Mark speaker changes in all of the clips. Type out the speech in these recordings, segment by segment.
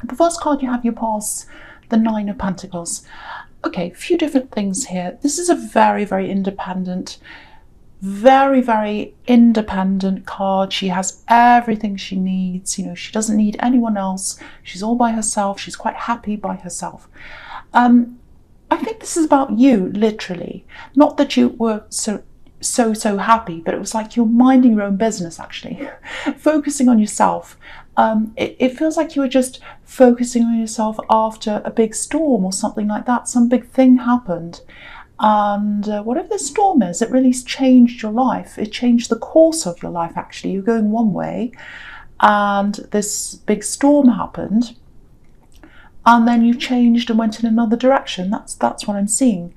Speaker 1: The first card you have, you pass the Nine of Pentacles. Okay, a few different things here. This is a very, very independent, very, very independent card. She has everything she needs. You know, she doesn't need anyone else. She's all by herself. She's quite happy by herself. I think this is about you, literally. Not that you were so happy, but it was like you're minding your own business, actually, focusing on yourself. It feels like you were just focusing on yourself after a big storm or something like that. Some big thing happened. And whatever the storm is, it really changed your life. It changed the course of your life, actually. You're going one way, and this big storm happened, and then you changed and went in another direction. That's what I'm seeing.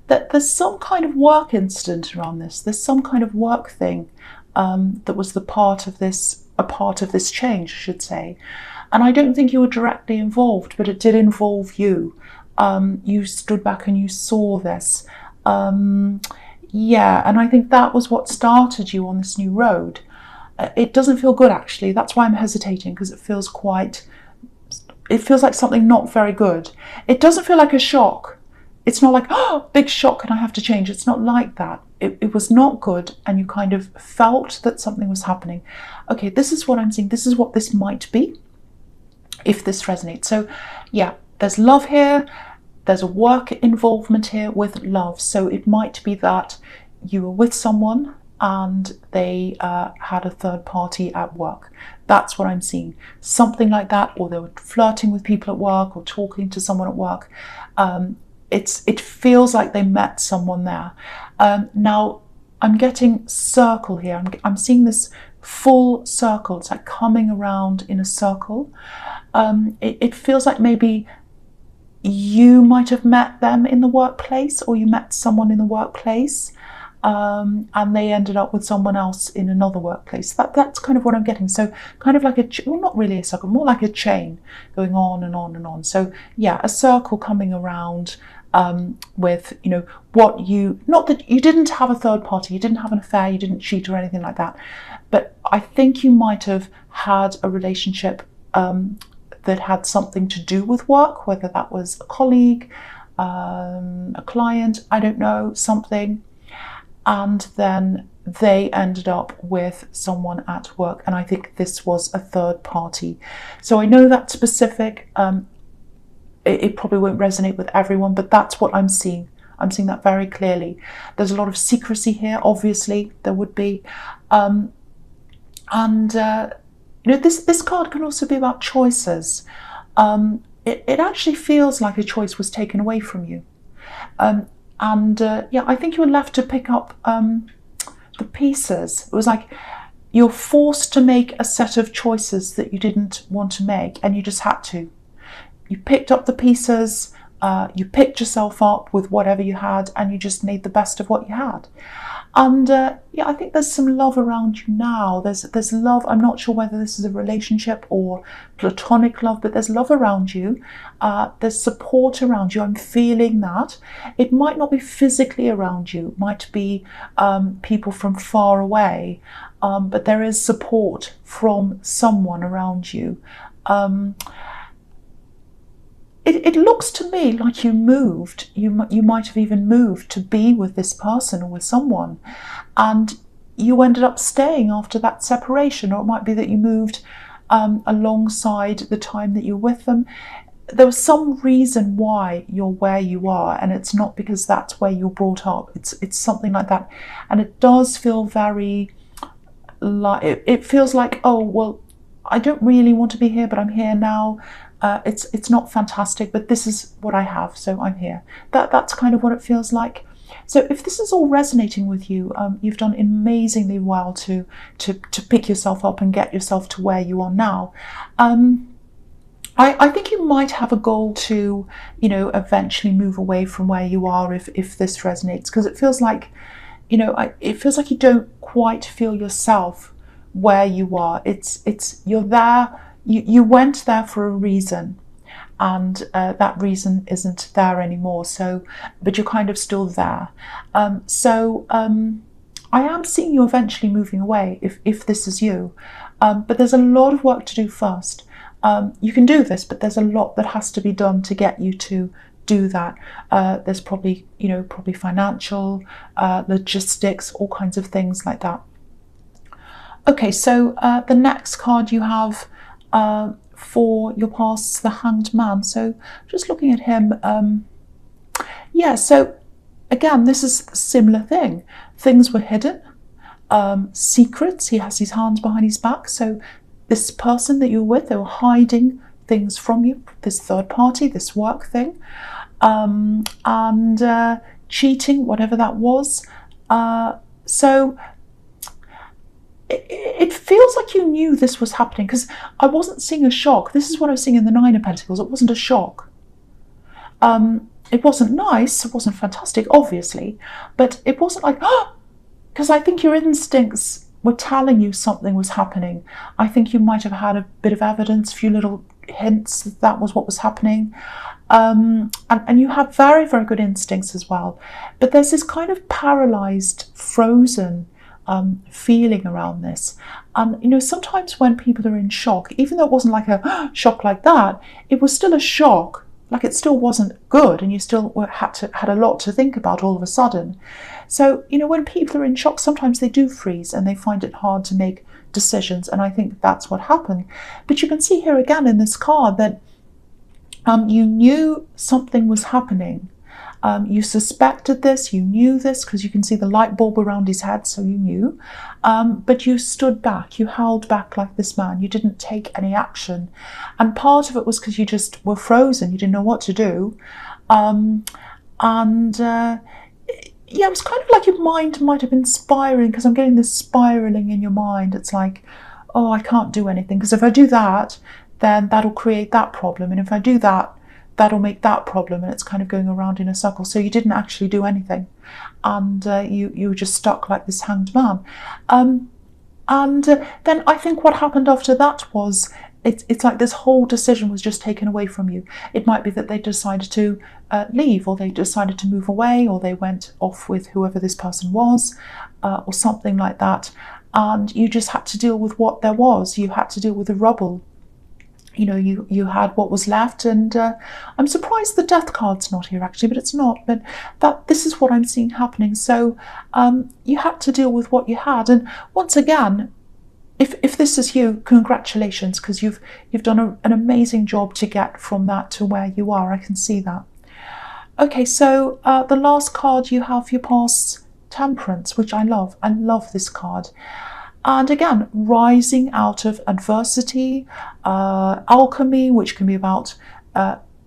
Speaker 1: That there's some kind of work incident around this. There's some kind of work thing that was a part of this change, I should say. And I don't think you were directly involved, but it did involve you. You stood back and you saw this. Yeah, and I think that was what started you on this new road. It doesn't feel good, actually. That's why I'm hesitating, because it feels like something not very good. It doesn't feel like a shock. It's not like, oh, big shock and I have to change. It's not like that. It was not good, and you kind of felt that something was happening. Okay, this is what I'm seeing. This is what this might be, if this resonates. So yeah, there's love here. There's a work involvement here with love. So it might be that you were with someone and they had a third party at work. That's what I'm seeing. Something like that, or they were flirting with people at work or talking to someone at work. It feels like they met someone there. Now, I'm getting circle here. I'm seeing this full circle. It's like coming around in a circle. It feels like maybe you might have met them in the workplace, or you met someone in the workplace, and they ended up with someone else in another workplace. That's kind of what I'm getting. So kind of like well, not really a circle, more like a chain going on and on and on. So yeah, a circle coming around with, you know, what you, not that you didn't have a third party, you didn't have an affair, you didn't cheat or anything like that, but I think you might have had a relationship that had something to do with work, whether that was a colleague, a client, I don't know, something. And then they ended up with someone at work. And I think this was a third party. So I know that's specific. It probably won't resonate with everyone, but that's what I'm seeing. I'm seeing that very clearly. There's a lot of secrecy here, obviously, there would be. You know, this card can also be about choices. It actually feels like a choice was taken away from you. Yeah, I think you were left to pick up the pieces. It was like you're forced to make a set of choices that you didn't want to make, and you just had to. You picked up the pieces, you picked yourself up with whatever you had, and you just made the best of what you had. And yeah, I think there's some love around you now. There's love. I'm not sure whether this is a relationship or platonic love, but there's love around you. There's support around you. I'm feeling that. It might not be physically around you. It might be people from far away, but there is support from someone around you. It looks to me like you moved. You might have even moved to be with this person or with someone, and you ended up staying after that separation. Or it might be that you moved alongside the time that you're with them. There was some reason why you're where you are, and it's not because that's where you're brought up. It's something like that, and it does feel very like it feels like, oh well, I don't really want to be here, but I'm here now. It's not fantastic, but this is what I have, so I'm here. That's kind of what it feels like. So if this is all resonating with you, you've done amazingly well to pick yourself up and get yourself to where you are now. I think you might have a goal to, you know, eventually move away from where you are if this resonates, because it feels like, you know, it feels like you don't quite feel yourself where you are. It's you're there. You went there for a reason, and that reason isn't there anymore. So, but you're kind of still there. I am seeing you eventually moving away if this is you. But there's a lot of work to do first. You can do this, but there's a lot that has to be done to get you to do that. There's probably, probably financial, logistics, all kinds of things like that. Okay, so the next card you have for your past is the Hanged Man. So just looking at him, yeah, so again, this is a similar thing. Things were hidden, secrets. He has his hands behind his back. So this person that you're with, they were hiding things from you, this third party, this work thing, and cheating, whatever that was. So it feels like you knew this was happening, because I wasn't seeing a shock. This is what I was seeing in the Nine of Pentacles. It wasn't a shock. It wasn't nice, it wasn't fantastic, obviously, but it wasn't like, oh, because I think your instincts were telling you something was happening. I think you might have had a bit of evidence, a few little hints that that was what was happening. And you have very, very good instincts as well. But there's this kind of paralyzed, frozen feeling around this. And sometimes when people are in shock, even though it wasn't like a shock like that, it was still a shock. Like, it still wasn't good, and you still had a lot to think about all of a sudden. So when people are in shock, sometimes they do freeze and they find it hard to make decisions, and I think that's what happened. But you can see here again in this card that you knew something was happening. You suspected this, you knew this, because you can see the light bulb around his head, so you knew. But you stood back, you held back like this man, you didn't take any action. And part of it was because you just were frozen, you didn't know what to do. Yeah, it was kind of like your mind might have been spiraling, because I'm getting this spiraling in your mind. It's like, oh, I can't do anything, because if I do that, then that'll create that problem. And if I do that, that'll make that problem, and it's kind of going around in a circle. So you didn't actually do anything, and you were just stuck like this hanged man. Then I think what happened after that was it's like this whole decision was just taken away from you. It might be that they decided to leave, or they decided to move away, or they went off with whoever this person was, or something like that. And you just had to deal with what there was. You had to deal with the rubble. You had what was left, and I'm surprised the Death card's not here actually, but it's not. But this is what I'm seeing happening. So you had to deal with what you had, and once again, if this is you, congratulations, because you've done an amazing job to get from that to where you are. I can see that. Okay, so the last card you have, your past Temperance, which I love. I love this card. And again, rising out of adversity, alchemy, which can be about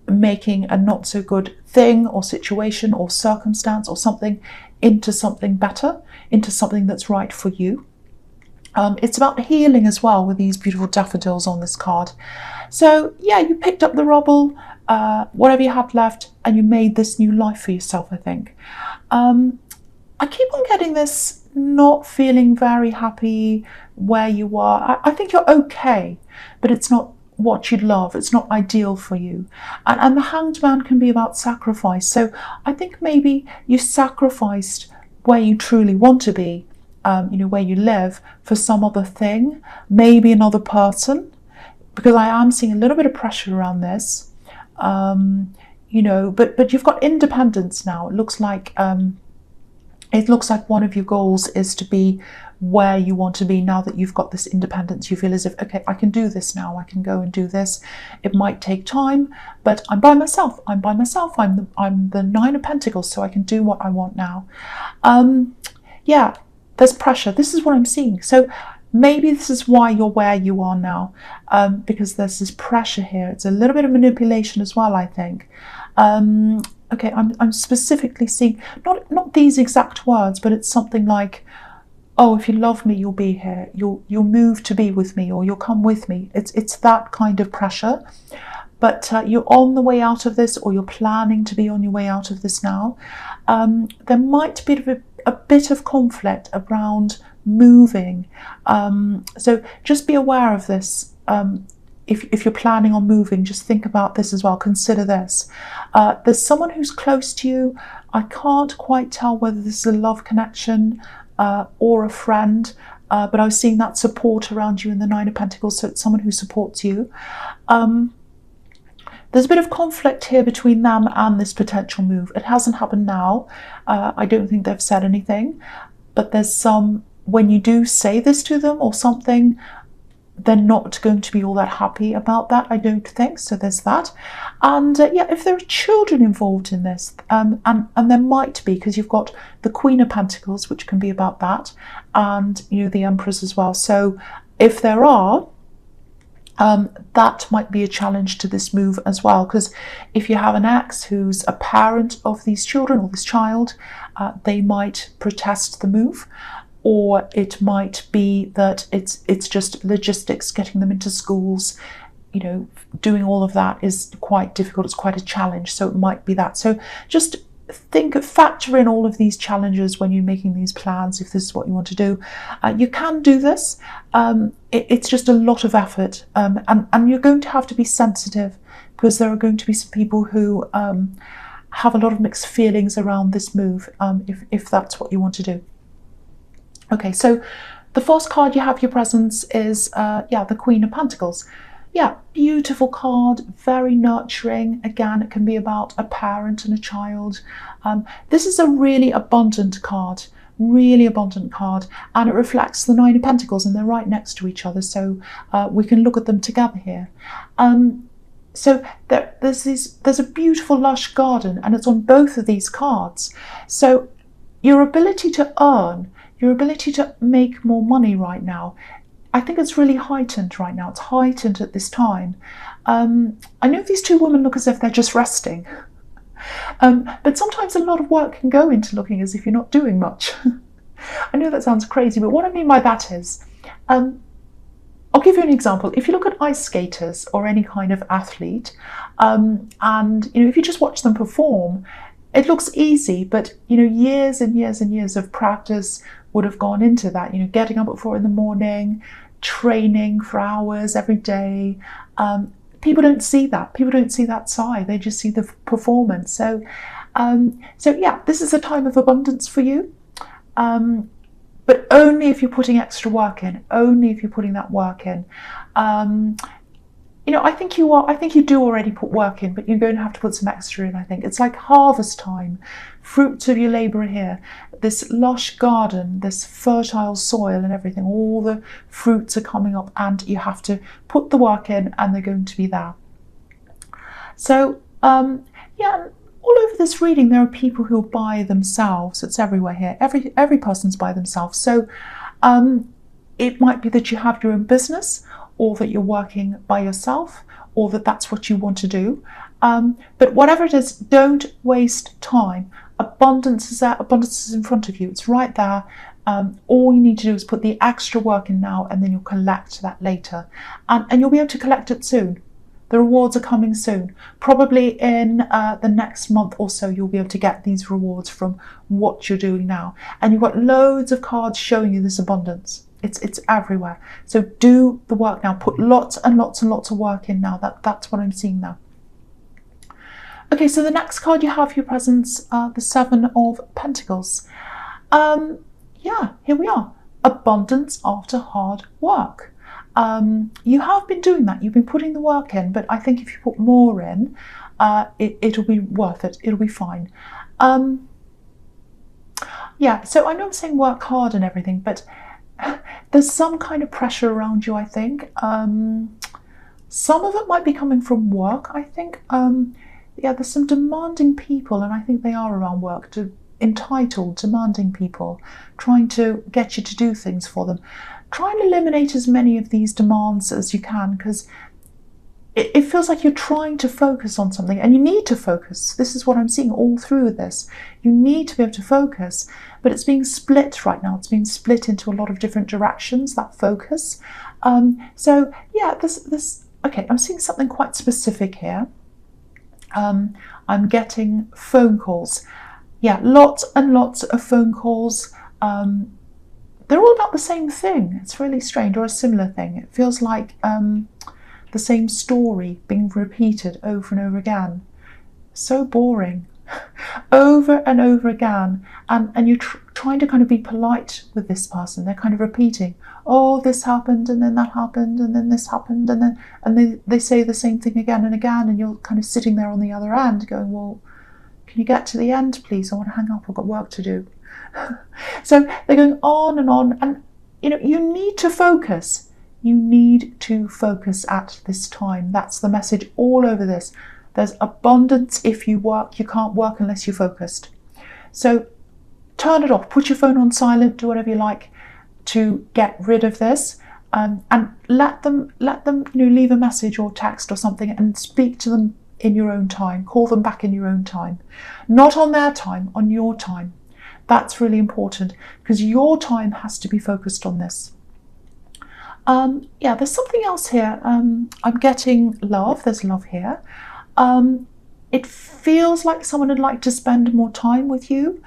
Speaker 1: making a not so good thing or situation or circumstance or something into something better, into something that's right for you. It's about healing as well, with these beautiful daffodils on this card. So yeah, you picked up the rubble, whatever you had left, and you made this new life for yourself, I think. I keep on getting this not feeling very happy where you are. I think you're okay, but it's not what you'd love. It's not ideal for you. And the Hanged Man can be about sacrifice. So I think maybe you sacrificed where you truly want to be, where you live, for some other thing, maybe another person, because I am seeing a little bit of pressure around this. But you've got independence now. It looks like one of your goals is to be where you want to be now that you've got this independence. You feel as if, okay, I can do this now. I can go and do this. It might take time, but I'm by myself. I'm the Nine of Pentacles, so I can do what I want now. Yeah, there's pressure. This is what I'm seeing. So maybe this is why you're where you are now, because there's this pressure here. It's a little bit of manipulation as well, I think. Okay, I'm specifically seeing, not these exact words, but it's something like, oh, if you love me, you'll be here. You'll move to be with me, or you'll come with me. It's that kind of pressure. But you're on the way out of this, or you're planning to be on your way out of this now. There might be a bit of conflict around moving. So just be aware of this. If you're planning on moving, just think about this as well. Consider this. There's someone who's close to you. I can't quite tell whether this is a love connection or a friend, but I was seeing that support around you in the Nine of Pentacles, so it's someone who supports you. There's a bit of conflict here between them and this potential move. It hasn't happened now. I don't think they've said anything, but there's some, when you do say this to them or something, they're not going to be all that happy about that, I don't think. So there's that. And yeah, if there are children involved in this, and there might be, because you've got the Queen of Pentacles, which can be about that, and the Empress as well. So if there are, that might be a challenge to this move as well, because if you have an ex who's a parent of these children or this child, they might protest the move, or it might be that it's just logistics, getting them into schools, doing all of that is quite difficult, it's quite a challenge, so it might be that. So just factor in all of these challenges when you're making these plans, if this is what you want to do. You can do this. It's just a lot of effort, and you're going to have to be sensitive, because there are going to be some people who have a lot of mixed feelings around this move, if that's what you want to do. Okay, so the first card you have your presence is the Queen of Pentacles. Yeah, beautiful card, very nurturing. Again, it can be about a parent and a child. This is a really abundant card, and it reflects the Nine of Pentacles, and they're right next to each other, so we can look at them together here. So there's a beautiful lush garden, and it's on both of these cards. So your ability to earn, your ability to make more money right now, I think it's really heightened right now. It's heightened at this time. I know these two women look as if they're just resting, but sometimes a lot of work can go into looking as if you're not doing much. I know that sounds crazy, but what I mean by that is, I'll give you an example. If you look at ice skaters or any kind of athlete, and if you just watch them perform, it looks easy, but years and years and years of practice would have gone into that. Getting up at 4 in the morning, training for hours every day. People don't see that. People don't see that side. They just see the performance. So yeah, this is a time of abundance for you, but only if you're putting extra work in. Only if you're putting that work in. I think you are. I think you do already put work in, but you're going to have to put some extra in. I think it's like harvest time. Fruits of your labour are here. This lush garden, this fertile soil and everything, all the fruits are coming up, and you have to put the work in, and they're going to be there. So yeah, all over this reading there are people who are by themselves. It's everywhere here. Every person's by themselves. So it might be that you have your own business, or that you're working by yourself, or that's what you want to do. But whatever it is, don't waste time. Abundance is there, abundance is in front of you, it's right there. All you need to do is put the extra work in now, and then you'll collect that later. And you'll be able to collect it soon. The rewards are coming soon. Probably in the next month or so, you'll be able to get these rewards from what you're doing now. And you've got loads of cards showing you this abundance. It's everywhere. So do the work now. Put lots and lots and lots of work in now. That's what I'm seeing now. Okay, so the next card you have your presence, the Seven of Pentacles. Yeah, here we are. Abundance after hard work. You have been doing that. You've been putting the work in, but I think if you put more in, it'll be worth it. It'll be fine. Yeah, so I know I'm saying work hard and everything, but there's some kind of pressure around you, I think. Some of it might be coming from work, I think. Yeah, there's some demanding people, and I think they are around work, entitled, demanding people, trying to get you to do things for them. Try and eliminate as many of these demands as you can, because it feels like you're trying to focus on something, and you need to focus. This is what I'm seeing all through this. You need to be able to focus, but it's being split right now. It's being split into a lot of different directions, that focus. So yeah, okay, I'm seeing something quite specific here. I'm getting phone calls. Yeah, lots and lots of phone calls. They're all about the same thing. It's really strange, or a similar thing. It feels like the same story being repeated over and over again. So boring. over and over again, and you're trying to kind of be polite with this person. They're kind of repeating, oh, this happened, and then that happened, and then this happened, and they say the same thing again and again, and you're kind of sitting there on the other end going, well, can you get to the end, please? I want to hang up, I've got work to do. So they're going on, and you need to focus. You need to focus at this time. That's the message all over this. There's abundance if you work. You can't work unless you're focused. So turn it off, put your phone on silent, do whatever you like to get rid of this, and let them leave a message or text or something, and speak to them in your own time. Call them back in your own time, not on their time, on your time. That's really important, because your time has to be focused on this. There's something else here. I'm getting love. There's love here. It feels like someone would like to spend more time with you.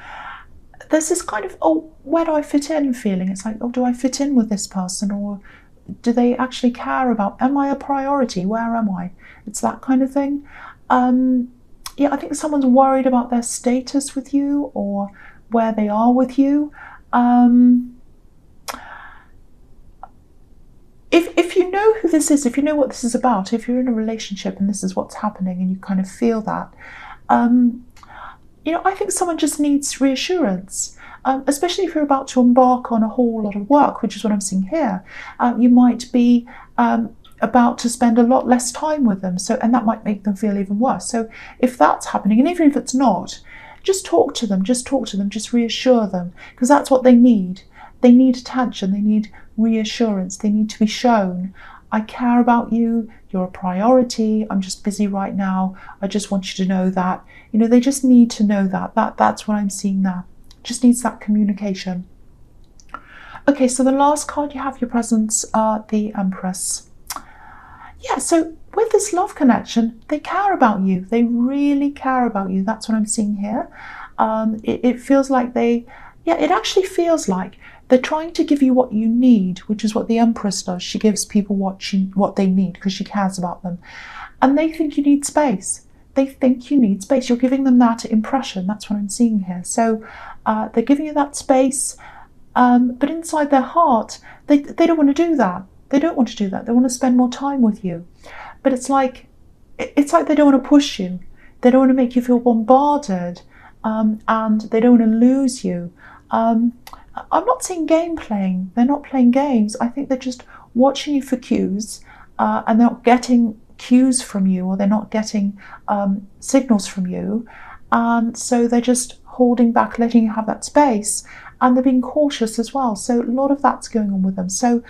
Speaker 1: There's this kind of, oh, where do I fit in feeling? It's like, oh, do I fit in with this person? Or do they actually care about, am I a priority? Where am I? It's that kind of thing. I think someone's worried about their status with you, or where they are with you. If you know who this is, if you know what this is about, if you're in a relationship and this is what's happening and you kind of feel that, I think someone just needs reassurance, especially if you're about to embark on a whole lot of work, which is what I'm seeing here. You might be about to spend a lot less time with them, and that might make them feel even worse. So if that's happening, and even if it's not, just talk to them, just reassure them, because that's what they need. They need attention, they need reassurance, they need to be shown, I care about you, you're a priority, I'm just busy right now, I just want you to know that. They just need to know that's what I'm seeing there. Just needs that communication. Okay, so the last card you have, your presence, the Empress. Yeah, so with this love connection, they care about you. They really care about you. That's what I'm seeing here. It feels like it actually feels like they're trying to give you what you need, which is what the Empress does. She gives people what they need because she cares about them. And they think you need space. They think you need space. You're giving them that impression. That's what I'm seeing here. So they're giving you that space, but inside their heart, they don't want to do that. They don't want to do that. They want to spend more time with you. But it's like they don't want to push you. They don't want to make you feel bombarded, and they don't want to lose you. I'm not seeing game playing. They're not playing games. I think they're just watching you for cues, and they're not getting cues from you, or they're not getting signals from you. And so they're just holding back, letting you have that space, and they're being cautious as well. So a lot of that's going on with them. So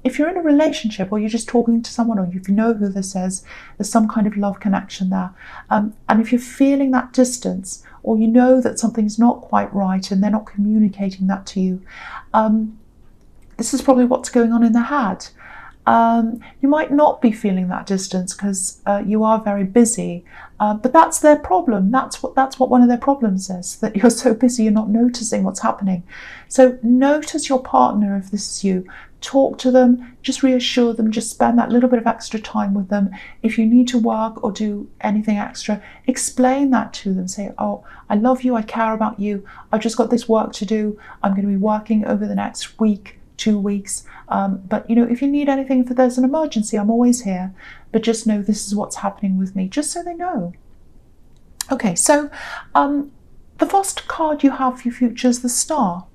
Speaker 1: if you're in a relationship, or you're just talking to someone, or if you know who this is, there's some kind of love connection there. And if you're feeling that distance, or you know that something's not quite right and they're not communicating that to you, this is probably what's going on in their head. You might not be feeling that distance because you are very busy, but that's their problem. That's what one of their problems is, that you're so busy you're not noticing what's happening. So notice your partner if this is you. Talk to them, just reassure them, just spend that little bit of extra time with them. If you need to work or do anything extra, explain that to them. Say, oh, I love you, I care about you, I've just got this work to do, I'm going to be working over the next week, 2 weeks, but if you need anything, if there's an emergency, I'm always here, but just know this is what's happening with me, just so they know. Okay, so the first card you have for your future is the Star.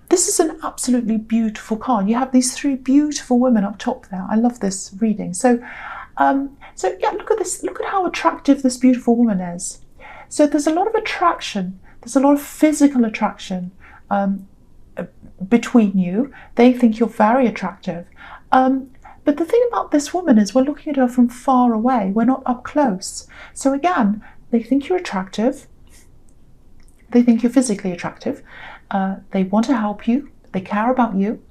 Speaker 1: This is an absolutely beautiful card. You have these 3 beautiful women up top there. I love this reading. So yeah, look at this. Look at how attractive this beautiful woman is. So there's a lot of attraction. There's a lot of physical attraction between you. They think you're very attractive. But the thing about this woman is we're looking at her from far away. We're not up close. So again, they think you're attractive. They think you're physically attractive. They want to help you. They care about you.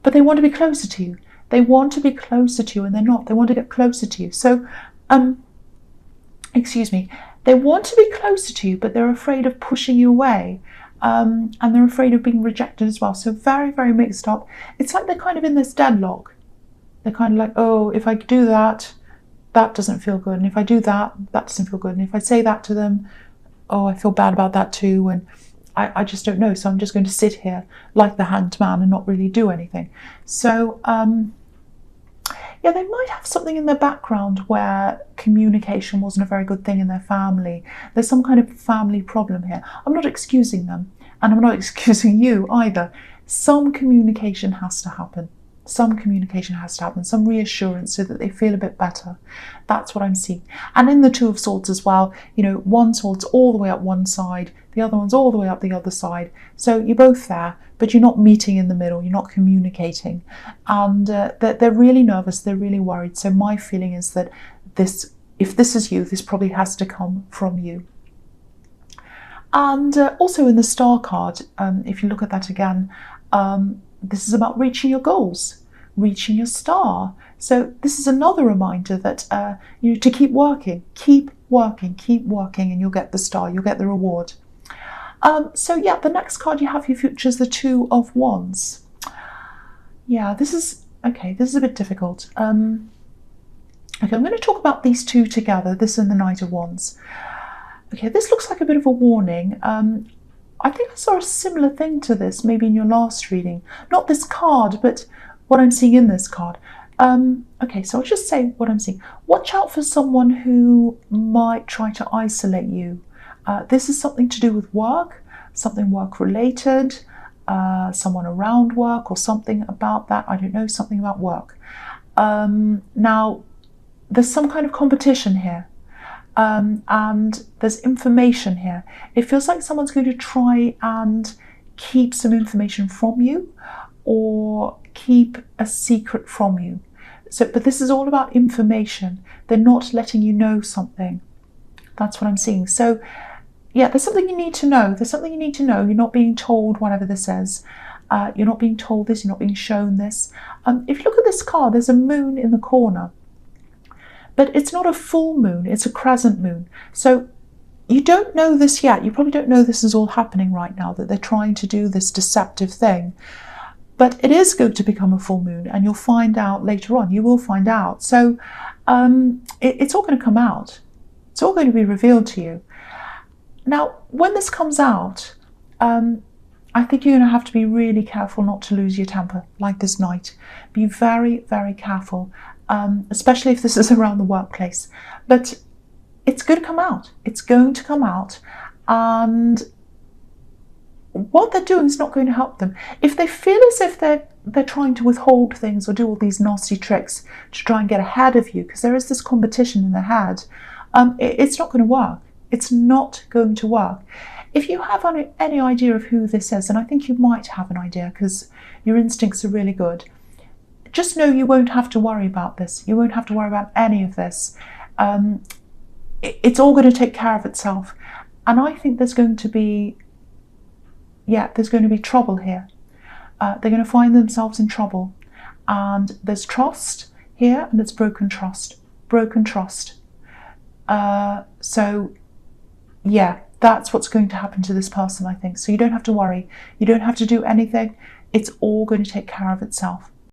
Speaker 1: But they want to be closer to you. They want to be closer to you, and they're not. They want to get closer to you. So, excuse me. They want to be closer to you, but they're afraid of pushing you away. And they're afraid of being rejected as well. So very, very mixed up. It's like they're kind of in this deadlock. They're kind of like, oh, if I do that, that doesn't feel good. And if I do that, that doesn't feel good. And if I say that to them, oh, I feel bad about that too. And I just don't know. So I'm just going to sit here like the Hanged Man and not really do anything. So, yeah, they might have something in their background where communication wasn't a very good thing in their family. There's some kind of family problem here. I'm not excusing them, and I'm not excusing you either. Some communication has to happen. Some communication has to happen, some reassurance so that they feel a bit better. That's what I'm seeing. And in the Two of Swords as well, you know, one sword's all the way up one side, the other one's all the way up the other side. So you're both there, but you're not meeting in the middle, you're not communicating. And they're really nervous, they're really worried. So my feeling is that if this is you, this probably has to come from you. And also in the Star card, if you look at that again, this is about reaching your goals, reaching your star. So this is another reminder that you know, to keep working, and you'll get the star, you'll get the reward. So yeah, the next card you have for your future is the Two of Wands. Yeah, this is a bit difficult. Okay, I'm going to talk about these two together, this and the Knight of Wands. Okay, this looks like a bit of a warning. I think I saw a similar thing to this maybe in your last reading. Not this card, but what I'm seeing in this card. Okay, so I'll just say what I'm seeing. Watch out for someone who might try to isolate you. This is something to do with work, something work related, someone around work or something about that. I don't know, something about work. Now, there's some kind of competition here. And there's information here. It feels like someone's going to try and keep some information from you or keep a secret from you. So, but this is all about information. They're not letting you know something. That's what I'm seeing. So yeah, there's something you need to know. There's something you need to know. You're not being told whatever this is. You're not being told this. You're not being shown this. If you look at this card, there's a moon in the corner. But it's not a full moon, it's a crescent moon. So you don't know this yet. You probably don't know this is all happening right now, that they're trying to do this deceptive thing. But it is going to become a full moon, and you'll find out later on. You will find out. So it's all going to come out. It's all going to be revealed to you. Now, when this comes out, I think you're going to have to be really careful not to lose your temper, like this knight. Be very, very careful. Especially if this is around the workplace. But it's going to come out. It's going to come out. And what they're doing is not going to help them. If they feel as if they're trying to withhold things or do all these nasty tricks to try and get ahead of you, because there is this competition in their head, it's not going to work. It's not going to work. If you have any idea of who this is, and I think you might have an idea because your instincts are really good, just know you won't have to worry about this. You won't have to worry about any of this. It's all going to take care of itself. And I think there's going to be trouble here. They're going to find themselves in trouble. And there's trust here, and it's broken trust. Broken trust. So, yeah, that's what's going to happen to this person, I think. So you don't have to worry. You don't have to do anything. It's all going to take care of itself.